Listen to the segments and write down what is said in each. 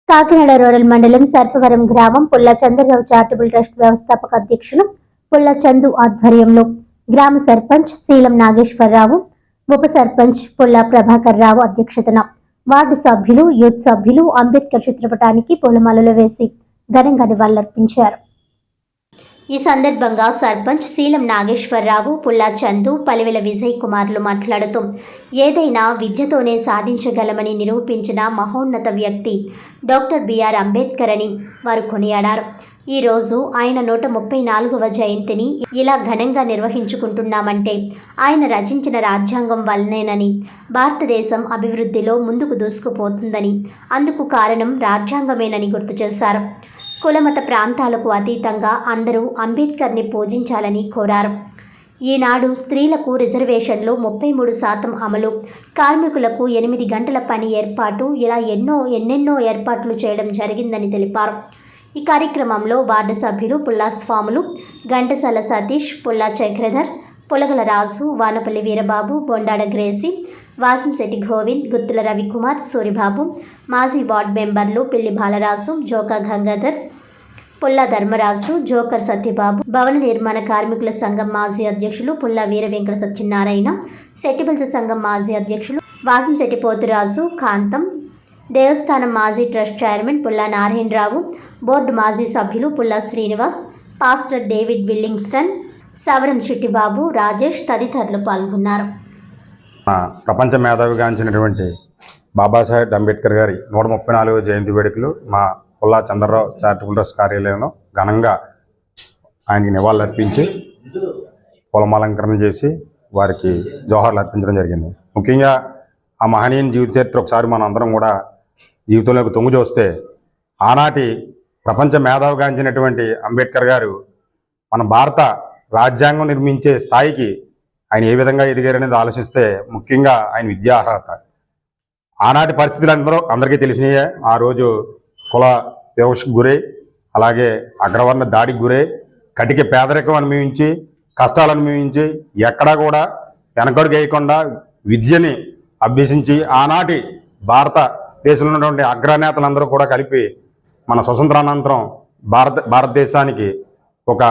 Kakinada rural మండలం సర్పవరం గ్రామం పుల్ల చంద్రరావు చారిటబుల్ ట్రస్ట్ వ్యవస్థాపక అధ్యక్షులు పుల్ల చందు ఆధ్వర్యంలో గ్రామ సర్పంచ్ శీలం నాగేశ్వరరావు, ఉప సర్పంచ్ పుల్ల ప్రభాకర్ రావు అధ్యక్షతన వార్డు సభ్యులు, యూత్ సభ్యులు అంబేద్కర్ చిత్రపటానికి పూలమాలలు వేసి ఘనంగా నివాళులర్పించారు. ఈ సందర్భంగా సర్పంచ్ శీలం నాగేశ్వరరావు, పుల్లా చందు, పలివెల విజయ్ కుమార్లు మాట్లాడుతూ ఏదైనా విద్యతోనే సాధించగలమని నిరూపించిన మహోన్నత వ్యక్తి డాక్టర్ బిఆర్ అంబేద్కర్ అని వారు కొనియాడారు. ఈరోజు ఆయన 134వ జయంతిని ఇలా ఘనంగా నిర్వహించుకుంటున్నామంటే ఆయన రచించిన రాజ్యాంగం వల్లనేనని, భారతదేశం అభివృద్ధిలో ముందుకు దూసుకుపోతుందని, అందుకు కారణం రాజ్యాంగమేనని గుర్తు చేశారు. కులమత ప్రాంతాలకు అతీతంగా అందరూ అంబేద్కర్ని పూజించాలని కోరారు. ఈనాడు స్త్రీలకు రిజర్వేషన్లు 33% అమలు, కార్మికులకు 8 గంటల పని ఏర్పాటు, ఇలా ఎన్నెన్నో ఏర్పాట్లు చేయడం జరిగిందని తెలిపారు. ఈ కార్యక్రమంలో వార్డు సభ్యులు పుల్లా స్వాములు, ఘంటసాల సతీష్, పుల్లా చక్రధర్, పొలగల రాజు, వానపల్లి వీరబాబు, బొండాడ గ్రేసి, వాసంశెట్టి గోవింద్, గుత్తుల రవికుమార్, సూరిబాబు, మాజీ వార్డు మెంబర్లు పిల్లి బాలరాజు, జోకా గంగాధర్, పుల్లా ధర్మరాజు, జోకర్ సత్యబాబు, భవన నిర్మాణ కార్మికుల సంఘం మాజీ అధ్యక్షులు పుల్లా వీర వెంకట సత్యనారాయణ, శెట్టిబల్స సంఘం మాజీ అధ్యక్షులు వాసంశెట్టి పోతురాజు, కాంతం, దేవస్థానం మాజీ ట్రస్ట్ చైర్మన్ పుల్లా నారాయణరావు, బోర్డు మాజీ సభ్యులు పుల్లా శ్రీనివాస్, పాస్టర్ డేవిడ్ విల్లింగ్స్టన్, సవరం చిట్టిబాబు, రాజేష్ తదితరులు పాల్గొన్నారు. ప్రపంచ మేధావిగాంచినటువంటి బాబాసాహెబ్ అంబేద్కర్ గారి 134వ జయంతి వేడుకలు మా పుల్లా చంద్రరావు చారిటబుల్ ట్రస్ట్ కార్యాలయంలో ఘనంగా ఆయనకి నివాళులు అర్పించి పూలమాలంకరణ చేసి వారికి జోహార్లు అర్పించడం జరిగింది. ముఖ్యంగా ఆ మహనీయుని జీవిత చరిత్ర ఒకసారి మనం అందరం కూడా జీవితంలోకి తొంగి చూస్తే, ఆనాటి ప్రపంచ మేధావిగాంచినటువంటి అంబేద్కర్ గారు మన భారత రాజ్యాంగం నిర్మించే స్థాయికి ఆయన ఏ విధంగా ఎదిగారనేది ఆలోచిస్తే, ముఖ్యంగా ఆయన విద్యా అర్హత, ఆనాటి పరిస్థితులు అందరికీ తెలిసినాయే. ఆ రోజు కుల వివక్షకు గురై, అలాగే అగ్రవర్ణ దాడికి గురై, కటిక పేదరికం అనుభవించి, కష్టాలు అనుభవించి, ఎక్కడా కూడా వెనకడుగు వేయకుండా విద్యని అభ్యసించి ఆనాటి భారతదేశంలో ఉన్నటువంటి అగ్రనేతలందరూ కూడా కలిపి మన స్వతంత్రానంతరం భారతదేశానికి ఒక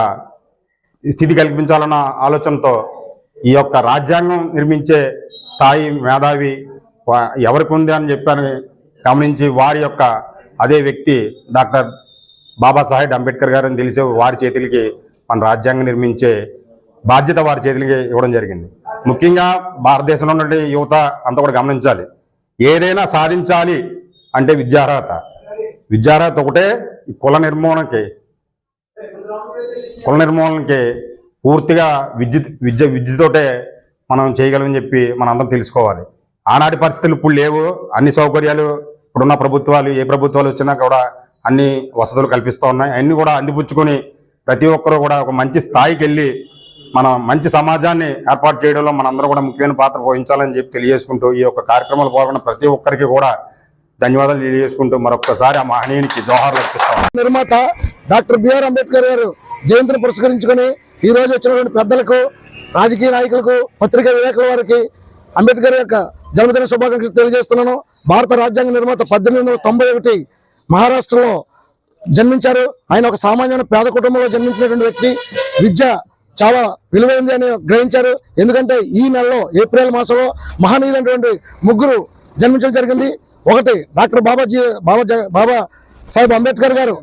స్థితి కల్పించాలన్న ఆలోచనతో ఈ యొక్క రాజ్యాంగం నిర్మించే స్థాయి మేధావి ఎవరికి ఉంది అని చెప్పని గమనించి, వారి యొక్క అదే వ్యక్తి డాక్టర్ బాబాసాహెబ్ అంబేద్కర్ గారు అని తెలిసే వారి చేతులకి మన రాజ్యాంగం నిర్మించే బాధ్యత వారి చేతులకి ఇవ్వడం జరిగింది. ముఖ్యంగా భారతదేశంలో ఉన్నటువంటి యువత అంతా కూడా గమనించాలి, ఏదైనా సాధించాలి అంటే విద్యార్హత ఒకటే. కుల నిర్మూలనకి పూర్తిగా విద్యతోటే మనం చేయగలమని చెప్పి మనం అందరం తెలుసుకోవాలి. ఆనాటి పరిస్థితులు ఇప్పుడు లేవు. అన్ని సౌకర్యాలు ఇప్పుడున్న ప్రభుత్వాలు, ఏ ప్రభుత్వాలు వచ్చినా కూడా అన్ని వసతులు కల్పిస్తూ ఉన్నాయి. అన్నీ కూడా అందిపుచ్చుకొని ప్రతి ఒక్కరూ కూడా ఒక మంచి స్థాయికి వెళ్ళి మన మంచి సమాజాన్ని ఏర్పాటు చేయడంలో మనందరూ కూడా ముఖ్యమైన పాత్ర వహించాలని చెప్పి తెలియజేసుకుంటూ, ఈ యొక్క కార్యక్రమాలు పాల్గొన్న ప్రతి ఒక్కరికి కూడా ధన్యవాదాలు తెలియజేసుకుంటూ మరొకసారి ఆ మహనీయునికి జోహార్లు అర్పిస్తాం. నిర్మాత డాక్టర్ బిఆర్ అంబేద్కర్ గారు జయంతిని పురస్కరించుకొని ఈ రోజు వచ్చినటువంటి పెద్దలకు, రాజకీయ నాయకులకు, పత్రికా విలేకరుల వారికి అంబేద్కర్ యొక్క జన్మదిన శుభాకాంక్షలు తెలియజేస్తున్నాను. భారత రాజ్యాంగ నిర్మాత 1891 మహారాష్ట్రలో జన్మించారు. ఆయన ఒక సామాన్యమైన పేద కుటుంబంలో జన్మించినటువంటి వ్యక్తి. విద్య చాలా విలువైంది అని గ్రహించారు. ఎందుకంటే ఈ నెలలో ఏప్రిల్ మాసంలో మహనీయులైనటువంటి 3 జన్మించడం జరిగింది. ఒకటి డాక్టర్ బాబాసాహెబ్ అంబేద్కర్ గారు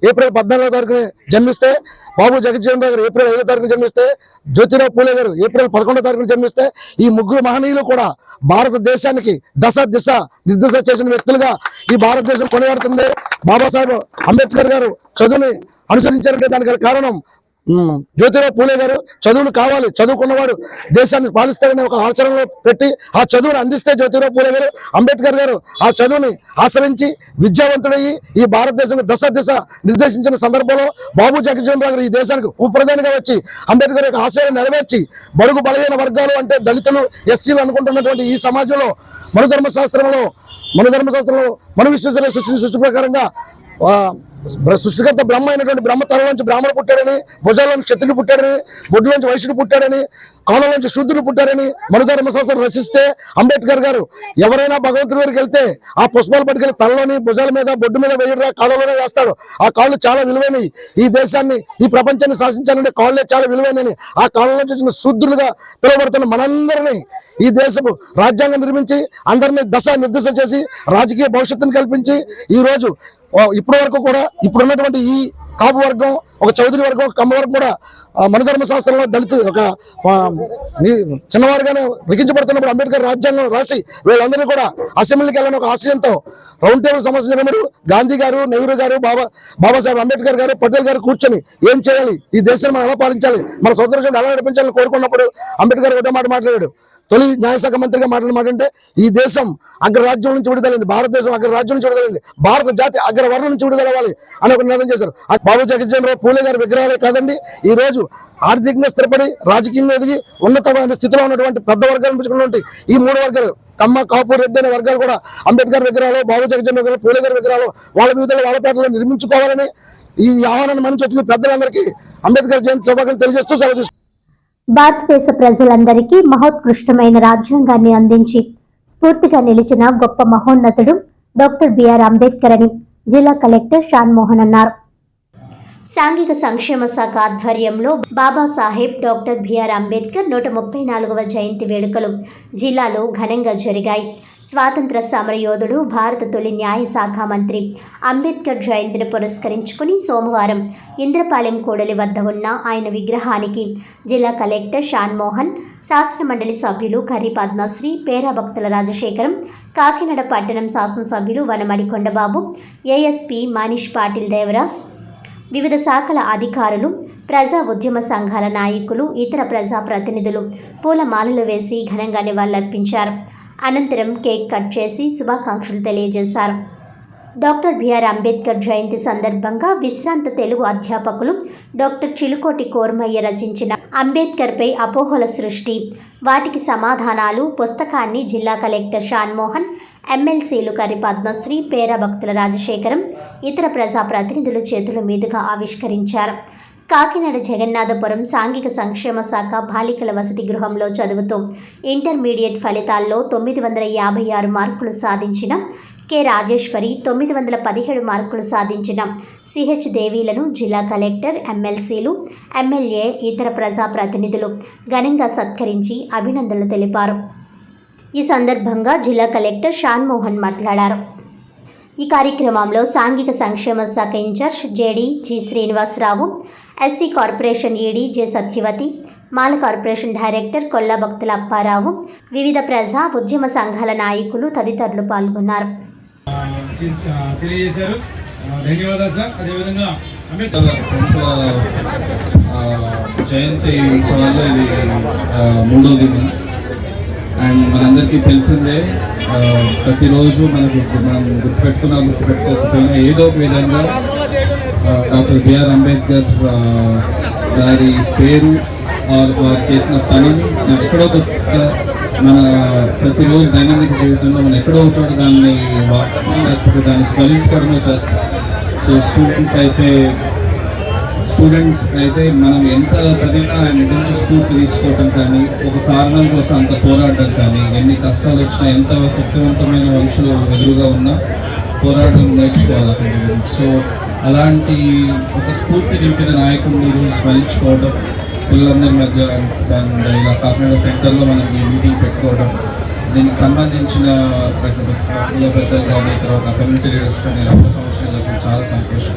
ఏప్రిల్ 14వ తారీఖున జన్మిస్తే, బాబు జగజ్జీవన్ రావు గారు ఏప్రిల్ 5వ తారీఖున జన్మిస్తే, జ్యోతిరావు పూలే గారు ఏప్రిల్ 11వ తారీఖున జన్మిస్తే, ఈ 3 మహనీయులు కూడా భారతదేశానికి దశ దిశ నిర్దేశ చేసిన వ్యక్తులుగా ఈ భారతదేశం కొనియాడుతుంది. బాబాసాహెబ్ అంబేద్కర్ గారు చదువుని అనుసరించారంటే దానికి కారణం జ్యోతిరావు పూలే గారు చదువులు కావాలి, చదువుకున్నవాడు దేశాన్ని పాలిస్తాడని ఒక ఆచరణలో పెట్టి ఆ చదువును అందిస్తే, జ్యోతిరావు పూలే గారు, అంబేద్కర్ గారు ఆ చదువుని ఆశ్రయించి విద్యావంతుడయ్యి ఈ భారతదేశానికి దశ దిశ నిర్దేశించిన సందర్భంలో బాబు జగజ్జీవన్ రావు గారు ఈ దేశానికి ఉప ప్రధానిగా వచ్చి అంబేద్కర్ యొక్క ఆశయాన్ని నెరవేర్చి, బడుగు బలహీన వర్గాలు అంటే దళితులు, ఎస్సీలు అనుకుంటున్నటువంటి ఈ సమాజంలో మనుధర్మశాస్త్రంలో మన విశ్వేశ్వర సృష్టి ప్రకారంగా సృష్టికర్త బ్రహ్మ అయినటువంటి బ్రహ్మ తలలోంచి బ్రాహ్మణుడు పుట్టాడని, భుజాల్లోంచి క్షత్రుడు పుట్టాడని, బొడ్డులోంచి వైశ్యుడు పుట్టాడని, కాలంలోంచి శూద్రుడు పుట్టారని మనుధర్మశాస్త్రం రచిస్తే అంబేద్కర్ గారు ఎవరైనా భగవంతుడి దగ్గరికి వెళ్తే ఆ పుష్పాలు పట్టుకెళ్ళి తలలోని, భుజాల మీద, బొడ్డు మీద వేయడా కాళ్ళలోనే వేస్తాడు. ఆ కాళ్ళు చాలా విలువైనవి. ఈ దేశాన్ని, ఈ ప్రపంచాన్ని శాసించాలంటే కాళ్ళే చాలా విలువైనవి. ఆ కాళ్ళలోంచి వచ్చిన శూద్రులుగా పిలువబడుతున్న మనందరినీ ఈ దేశపు రాజ్యాంగం నిర్మించి అందరినీ నిర్దిశ చేసి రాజకీయ భవిష్యత్తును కల్పించి ఈ రోజు ఇప్పటి వరకు కూడా ఇప్పుడున్నటువంటి ఈ కాపు వర్గం, ఒక చౌదరి వర్గం, ఒక కమ్మ వర్గం కూడా మనుధర్మ శాస్త్రంలో దళిత ఒక చిన్నవారుగానే లిఖించబడుతున్నప్పుడు అంబేద్కర్ రాజ్యాంగం రాసి వీళ్ళందరినీ కూడా అసెంబ్లీకి వెళ్ళని ఒక ఆశయంతో రౌండ్ టేబుల్ సమస్య జరిగినప్పుడు గాంధీ గారు, నెహ్రూ గారు, బాబాసాహెబ్ అంబేద్కర్ గారు, పటేల్ గారు కూర్చొని ఏం చేయాలి, ఈ దేశాన్ని మనం ఎలా పాలించాలి, మన స్వతంత్రం ఎలా నడిపించాలని కోరుకున్నప్పుడు అంబేద్కర్ ఒకటే మాట మాట్లాడాడు. తొలి న్యాయశాఖ మంత్రిగా మాట్లాడమంటే ఈ దేశం అగ్రరాజ్యం నుంచి విడుదలైంది, భారతదేశం అగ్రరాజ్యం నుంచి విడుదలైంది, భారత జాతి అగ్రవర్ణం నుంచి విడుదలవ్వాలి అని ఒక నిర్ణయం చేశారు. బాబు జగజ్జీవన్ పూలే గారి విగ్రహాలే కాదండి, ఈ రోజు ఆర్థికంగా స్థిరపడి రాజకీయంగా ఎదిగి ఉన్నతమైన స్థితిలో ఉన్నటువంటి పెద్ద వర్గాలను పెంచుకున్నటువంటి ఈ మూడు వర్గాలు కమ్మ, కాపు, రెడ్డి అనే వర్గాలు కూడా అంబేద్కర్ విగ్రహాలు, బాబు జగజ్జీవన్ విగ్రహాలు, పూలే గారి విగ్రహాలు వాళ్ళ వీధులు, వాళ్ళ పేటలో నిర్మించుకోవాలని ఈ ఆహ్వానాన్ని మనిషి వచ్చిన పెద్దలందరికీ అంబేద్కర్ జయంతి శుభాకాంక్షలు తెలియజేస్తూ సెలవు. భారతదేశ ప్రజలందరికీ మహోత్కృష్టమైన రాజ్యాంగాన్ని అందించి స్ఫూర్తిగా నిలిచిన గొప్ప మహోన్నతుడు డాక్టర్ బిఆర్ అంబేద్కర్ అని జిల్లా కలెక్టర్ షాన్ మోహన్ అన్నారు. సాంఘిక సంక్షేమ శాఖ ఆధ్వర్యంలో బాబాసాహెబ్ డాక్టర్ బిఆర్ అంబేద్కర్ 134వ జయంతి వేడుకలు జిల్లాలో ఘనంగా జరిగాయి. స్వాతంత్ర సమరయోధుడు, భారత తొలి న్యాయ శాఖ మంత్రి అంబేద్కర్ జయంతిని పురస్కరించుకుని సోమవారం ఇంద్రపాలెం కూడలి వద్ద ఉన్న ఆయన విగ్రహానికి జిల్లా కలెక్టర్ షాన్ మోహన్, శాసనమండలి సభ్యులు కర్రి పద్మశ్రీ, పేరా భక్తుల రాజశేఖరం, కాకినాడ పట్టణం శాసనసభ్యులు వనమడి కొండబాబు, ఏఎస్పీ మనీష్ పాటిల్ దేవరాజ్, వివిధ శాఖల అధికారులు, ప్రజా ఉద్యమ సంఘాల నాయకులు, ఇతర ప్రజా ప్రతినిధులు పూలమాలలు వేసి ఘనంగా నివాళులర్పించారు. అనంతరం కేక్ కట్ చేసి శుభాకాంక్షలు తెలియజేశారు. డాక్టర్ బిఆర్ అంబేద్కర్ జయంతి సందర్భంగా విశ్రాంత తెలుగు అధ్యాపకులు డాక్టర్ చిలుకోటి కోర్మయ్య రచించిన అంబేద్కర్పై అపోహల సృష్టి, వాటికి సమాధానాలు పుస్తకాన్ని జిల్లా కలెక్టర్ షాన్ మోహన్, ఎమ్మెల్సీలు కర్రి పద్మశ్రీ, పేరా భక్తుల రాజశేఖరం, ఇతర ప్రజా ప్రతినిధుల చేతుల మీదుగా ఆవిష్కరించారు. కాకినాడ జగన్నాథపురం సాంఘిక సంక్షేమ శాఖ బాలికల వసతి గృహంలో చదువుతూ ఇంటర్మీడియట్ ఫలితాల్లో 956 మార్కులు సాధించిన కె రాజేశ్వరి, 917 మార్కులు సాధించిన సిహెచ్ దేవీలను జిల్లా కలెక్టర్, ఎమ్మెల్సీలు, ఎమ్మెల్యే, ఇతర ప్రజాప్రతినిధులు ఘనంగా సత్కరించి అభినందనలు తెలిపారు. ఈ సందర్భంగా జిల్లా కలెక్టర్ షాన్ మోహన్ మాట్లాడారు. ఈ కార్యక్రమంలో సాంఘిక సంక్షేమ శాఖ incharge JD G Srinivasarao, SC corporation ED J Satyavathi, Mala corporation director Kolla భక్తుల అప్పారావు, వివిధ ప్రజా ఉద్యమ సంఘాల నాయకులు తదితరులు పాల్గొన్నారు. తెలియజేశారు. ధన్యవాదాలు సార్. అదేవిధంగా జయంతి ఉత్సవాల్లో ఇది 3వ దినం. అండ్ మనందరికీ తెలిసిందే, ప్రతిరోజు మనం గుర్తుపెట్టుకోకపోయినా ఏదో ఒక విధంగా డాక్టర్ బిఆర్ అంబేద్కర్ గారి పేరు వారు చేసిన పనిని ఎక్కడో మన ప్రతిరోజు దైనందిక జీవితంలో మనం ఎక్కడో చోట దాన్ని వాడటం లేకపోతే దాన్ని స్మరించుకోవడమే చేస్తాం. సో స్టూడెంట్స్ అయితే మనం ఎంత చదివినా ఆయన నుంచి స్ఫూర్తి తీసుకోవటం కానీ, ఒక కారణం కోసం అంత పోరాటం కానీ, ఎన్ని కష్టాలు వచ్చినా, ఎంత శక్తివంతమైన మనుషులు ఎదురుగా ఉన్నా పోరాటం నేర్చుకోవాలి అతని గురించి. సో అలాంటి ఒక స్ఫూర్తి నింపిన నాయకుడిని ఈరోజు స్మరించుకోవడం, పిల్లలందరి మధ్య ఇలా కాకినాడ సెంటర్లో మనకి మీటింగ్ పెట్టుకోవడం, దీనికి సంబంధించిన పెద్దలు కానీ తర్వాత కమ్యూనిటీ లీడర్స్ కానీ సమస్యలకు చాలా సంతోషం.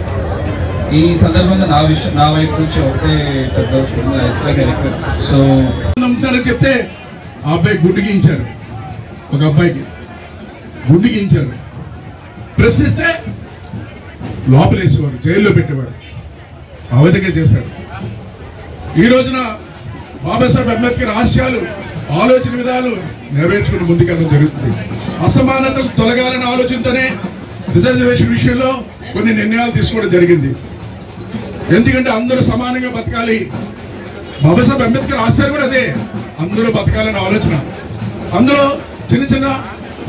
ఈ సందర్భంగా నా వైపు నుంచి ఒకటే చెప్పదలుచుకుంది, ఇట్స్ లైక్ రిక్వెస్ట్. సో నమ్ముతారని చెప్తే ఆ అబ్బాయి గుడ్డిగించారు, ఒక అబ్బాయికి గుడ్డిగించారు, ప్రశ్నిస్తే లోపలేసేవారు, జైల్లో పెట్టేవారు, ఆ విధంగా చేశారు. ఈ రోజున బాబాసాహెబ్ అంబేద్కర్ ఆశయాలు, ఆలోచన విధాలు నెరవేర్చుకుని ముందుకెళ్ళడం జరుగుతుంది. అసమానతలు తొలగాలనే ఆలోచనతోనే రిజర్వేషన్ విషయంలో కొన్ని నిర్ణయాలు తీసుకోవడం జరిగింది. ఎందుకంటే అందరూ సమానంగా బతకాలి. బాబాసాహెబ్ అంబేద్కర్ ఆశయాలు కూడా అదే, అందరూ బతకాలనే ఆలోచన. అందులో చిన్న చిన్న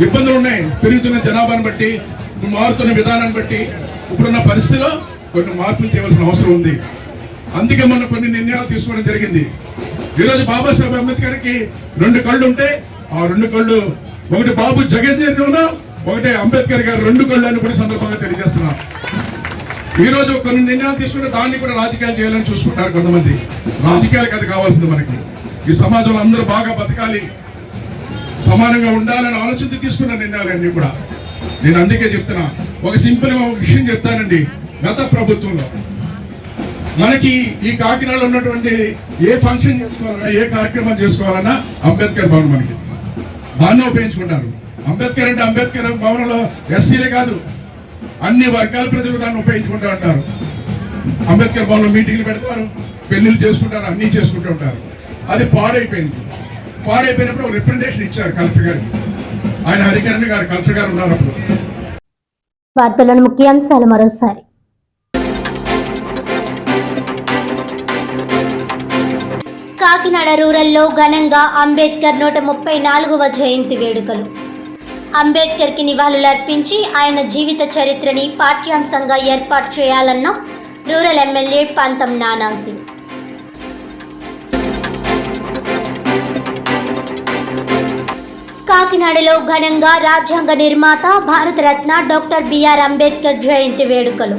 ఇబ్బందులు ఉన్నాయి, పెరుగుతున్న జనాభాను బట్టి, మారుతున్న విధానాన్ని బట్టి ఇప్పుడున్న పరిస్థితిలో కొన్ని మార్పులు చేయవలసిన అవసరం ఉంది. అందుకే మనం కొన్ని నిర్ణయాలు తీసుకోవడం జరిగింది. ఈరోజు బాబాసాహెబ్ అంబేద్కర్కి 2 కళ్ళు ఉంటే ఆ 2 కళ్ళు ఒకటి బాబు జగజ్జీవన్, ఒకటి అంబేద్కర్ గారు 2 కళ్ళు అని కూడా సందర్భంగా తెలియజేస్తున్నారు. ఈ రోజు కొన్ని నిర్ణయాలు తీసుకుంటే దాన్ని కూడా రాజకీయాలు చేయాలని చూసుకుంటారు కొంతమంది. రాజకీయాలకు అది కావాల్సింది. మనకి ఈ సమాజంలో అందరూ బాగా బతకాలి, సమానంగా ఉండాలని ఆలోచన తీసుకున్న నిర్ణయాలన్నీ కూడా. నేను అందుకే చెప్తున్నా, ఒక సింపుల్ గా ఒక విషయం చెప్తానండి. గత ప్రభుత్వంలో మనకి ఈ కాకినాడలో ఉన్నటువంటి ఏ ఫంక్షన్ చేసుకోవాలన్నా, ఏ కార్యక్రమం చేసుకోవాలన్నా అంబేద్కర్ భవన్ మనకి దాన్ని ఉపయోగించుకుంటారు. అంబేద్కర్ అంటే అంబేద్కర్ భవనంలో ఎస్సీలే కాదు, అన్ని వర్గాల ప్రజలు దాన్ని ఉపయోగించుకుంటూ ఉంటారు. అంబేద్కర్ భవన్లో మీటింగ్లు పెడతారు, పెళ్లిళ్ళు చేసుకుంటారు, అన్ని చేసుకుంటూ ఉంటారు. అది పాడైపోయింది. పాడైపోయినప్పుడు ఒక రిప్రజెంటేషన్ ఇచ్చారు కలెక్టర్ గారికి. ఆయన హరికరణ్ గారు కలెక్టర్ గారు ఉన్నారు అప్పుడు. వార్తలను ముఖ్యాంశాలు మరోసారి. కాకినాడ రూరల్లో ఘనంగా అంబేద్కర్ 134వ జయంతి వేడుకలు. అంబేద్కర్కి నివాళులర్పించి ఆయన జీవిత చరిత్రని పాఠ్యాంశంగా ఏర్పాటు చేయాలన్న రూరల్ ఎమ్మెల్యే పంతం నానాసింగ్. కాకినాడలో ఘనంగా రాజ్యాంగ నిర్మాత భారతరత్న డాక్టర్ బిఆర్ అంబేద్కర్ జయంతి వేడుకలు.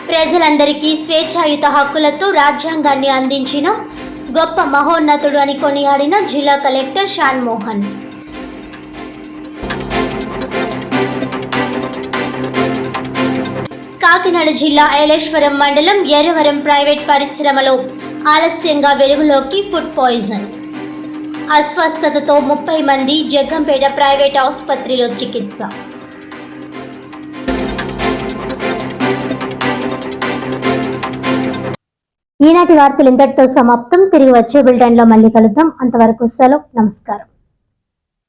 ప్రజలందరికీ స్వేచ్ఛాయుత హక్కులతో రాజ్యాంగాన్ని అందించిన గొప్ప మహోన్నతుడు అని కొనియాడిన జిల్లా కలెక్టర్ షాన్ మోహన్. కాకినాడ జిల్లా ఏలేశ్వరం మండలం ఎర్రవరం ప్రైవేట్ పరిశ్రమలో ఆలస్యంగా వెలుగులోకి ఫుడ్ పాయిజన్. అస్వస్థతతో 30 మంది జగ్గంపేట ప్రైవేట్ ఆసుపత్రిలో చికిత్స. ఈనాటి వార్తలు ఇంతటితో సమాప్తం. తిరిగి వచ్చే బులెటిన్లో మళ్ళీ కలుద్దాం. అంతవరకు సెలవు. నమస్కారం.